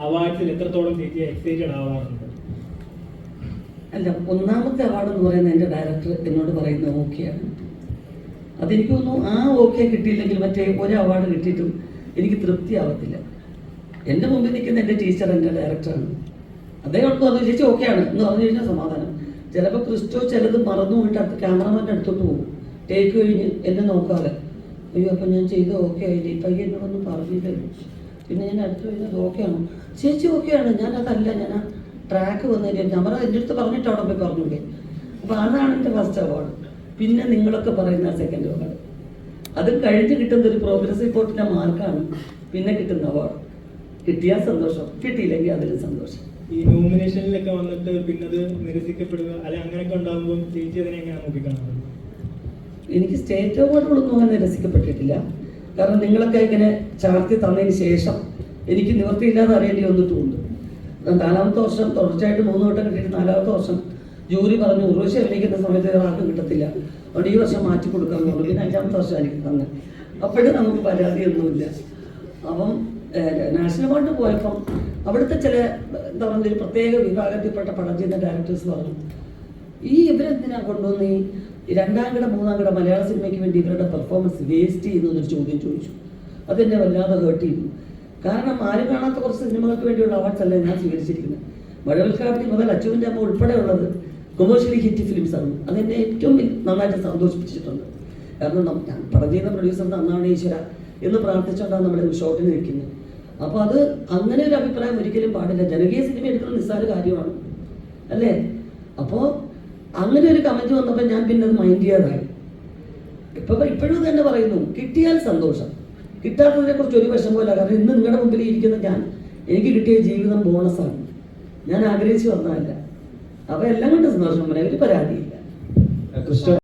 അവാർഡ്സിൽ എത്രത്തോളം ചേച്ചി എക്സൈറ്റഡ് ആവാറുണ്ട്? അല്ല, ഒന്നാമത്തെ അവാർഡ് എന്ന് പറയുന്നത് എൻ്റെ ഡയറക്ടർ എന്നോട് പറയുന്നത് ഓക്കെയാണ്. അതെനിക്ക് തോന്നുന്നു ആ ഓക്കെ കിട്ടിയില്ലെങ്കിൽ മറ്റേ ഒരു അവാർഡ് കിട്ടിയിട്ടും എനിക്ക് തൃപ്തിയാവത്തില്ല. എൻ്റെ മുമ്പിൽ നിൽക്കുന്ന എൻ്റെ ടീച്ചർ എൻ്റെ ഡയറക്ടറാണ്. അദ്ദേഹം പറഞ്ഞു ചേച്ചി ഓക്കെയാണ് എന്ന് പറഞ്ഞു കഴിഞ്ഞാൽ സമാധാനം. ചിലപ്പോൾ ക്രിസ്റ്റോ ചിലത് മറന്നു പോയിട്ട് അടുത്ത് ക്യാമറമാൻ്റെ അടുത്തോട്ട് പോകും, ടേക്ക് കഴിഞ്ഞ് എന്നെ നോക്കാതെ. അയ്യോ അപ്പം ഞാൻ ചെയ്ത് ഓക്കെ ആയില്ലേ, ഈ പയ്യ എന്നോടൊന്നും പറഞ്ഞില്ലല്ലോ. പിന്നെ ഞാൻ അടുത്ത് കഴിഞ്ഞത് ഓക്കെയാണോ ചേച്ചി? ഓക്കെയാണ്. ഞാനതല്ല, ഞാൻ ആ ട്രാക്ക് വന്നതിൻ്റെ ക്യാമറ എൻ്റെ അടുത്ത് പറഞ്ഞിട്ട് അവിടെ പോയി പറഞ്ഞൂടെ. അപ്പോൾ അതാണ് എൻ്റെ ഫസ്റ്റ് അവാർഡ്. പിന്നെ നിങ്ങളൊക്കെ പറയുന്ന സെക്കൻഡ് അവാർഡ്. അതും കഴിഞ്ഞ് കിട്ടുന്ന ഒരു പ്രോഗ്രസ് റിപ്പോർട്ടിൻ്റെ മാർക്കാണ് പിന്നെ കിട്ടുന്ന അവാർഡ്. കിട്ടിയാൽ സന്തോഷം, കിട്ടിയില്ലെങ്കിൽ അതിലും സന്തോഷം. ഈ നോമിനേഷനിലൊക്കെ വന്നിട്ട് പിന്നെ അത് നിരസിക്കപ്പെടുക അല്ലെ അങ്ങനെയൊക്കെ ഉണ്ടാകുമ്പോൾ ചേച്ചി അതിനെ എങ്ങനെയാണ് നോക്കിക്കാണുന്നത്? എനിക്ക് സ്റ്റേറ്റ് അവാർഡുകളൊന്നും അങ്ങനെ നിരസിക്കപ്പെട്ടിട്ടില്ല. കാരണം നിങ്ങളൊക്കെ ഇങ്ങനെ ചാർത്തി തന്നതിന് ശേഷം എനിക്ക് നിവൃത്തിയില്ലാതെ അറിയേണ്ടി വന്നിട്ടുമുണ്ട്. 4ാമത്തെ വർഷം തുടർച്ചയായിട്ട് 3 വട്ടം കിട്ടിയിട്ട് 4ാമത്തെ വർഷം ജൂറി പറഞ്ഞു ഉർവശി അഭിനയിക്കുന്ന സമയത്ത് ഒരാൾക്കും കിട്ടത്തില്ല, അതുകൊണ്ട് ഈ വർഷം മാറ്റി കൊടുക്കാമെന്ന് പറഞ്ഞു. പിന്നെ 5ാമത്തെ വർഷം എനിക്ക് തന്നെ. അപ്പോഴും നമുക്ക് പരാതിയൊന്നുമില്ല. അപ്പം നാഷണൽ അവാർഡ് പോയപ്പം അവിടുത്തെ ചില എന്താ പറയുക ഒരു പ്രത്യേക വിഭാഗത്തിൽപ്പെട്ട പടം ചെയ്യുന്ന ഡയറക്ടേഴ്സ് പറഞ്ഞു, ഈ ഇവരെന്തിനാണ് കൊണ്ടുവന്ന് ഈ 2ാം കിട 3ാം കിട മലയാള സിനിമയ്ക്ക് വേണ്ടി ഇവരുടെ പെർഫോമൻസ് വേസ്റ്റ് ചെയ്യുന്നു എന്നൊരു ചോദ്യം ചോദിച്ചു. അതെന്നെ വല്ലാതെ ഹേർട്ട് ചെയ്തു. കാരണം ആരും കാണാത്ത കുറച്ച് സിനിമകൾക്ക് വേണ്ടിയുള്ള അവാർഡ്സ് അല്ല ഞാൻ സ്വീകരിച്ചിരിക്കുന്നത്. മഴവിൽക്കാരത്തി മുതൽ അച്ചുവിൻ്റെ അമ്മ ഉൾപ്പെടെയുള്ളത് കൊമേഴ്ഷ്യലി ഹിറ്റ് ഫിലിംസ് ആണ്. അതെന്നെ ഏറ്റവും നന്നായിട്ട് സന്തോഷിപ്പിച്ചിട്ടുണ്ട്. കാരണം ഞാൻ പടം ചെയ്യുന്ന പ്രൊഡ്യൂസർ നന്നാണ് ഈശ്വര എന്ന് പ്രാർത്ഥിച്ചുകൊണ്ടാണ് നമ്മുടെ ഷോട്ടിന് നിൽക്കുന്നത്. അപ്പോൾ അത് അങ്ങനെ ഒരു അഭിപ്രായം ഒരിക്കലും പാടില്ല. ജനകീയ സിനിമ എടുക്കുന്ന നിസ്സാര കാര്യമാണ് അല്ലേ? അപ്പോൾ അങ്ങനെ ഒരു കമൻറ്റ് വന്നപ്പോൾ ഞാൻ പിന്നെ അത് മൈൻഡ് ചെയ്യാതായി. ഇപ്പോഴും തന്നെ പറയുന്നു, കിട്ടിയാൽ സന്തോഷം, കിട്ടാത്തതിനെ കുറിച്ച് ഒരു വിഷമമില്ല. കാരണം ഇന്ന് നിങ്ങളുടെ മുമ്പിൽ ഇരിക്കുന്ന ഞാൻ, എനിക്ക് കിട്ടിയ ജീവിതം ബോണസാണ്, ഞാൻ ആഗ്രഹിച്ചു വന്നതല്ല. അപ്പോൾ എല്ലാം കൊണ്ട് സന്തോഷം, ഒരു പരാതിയില്ല.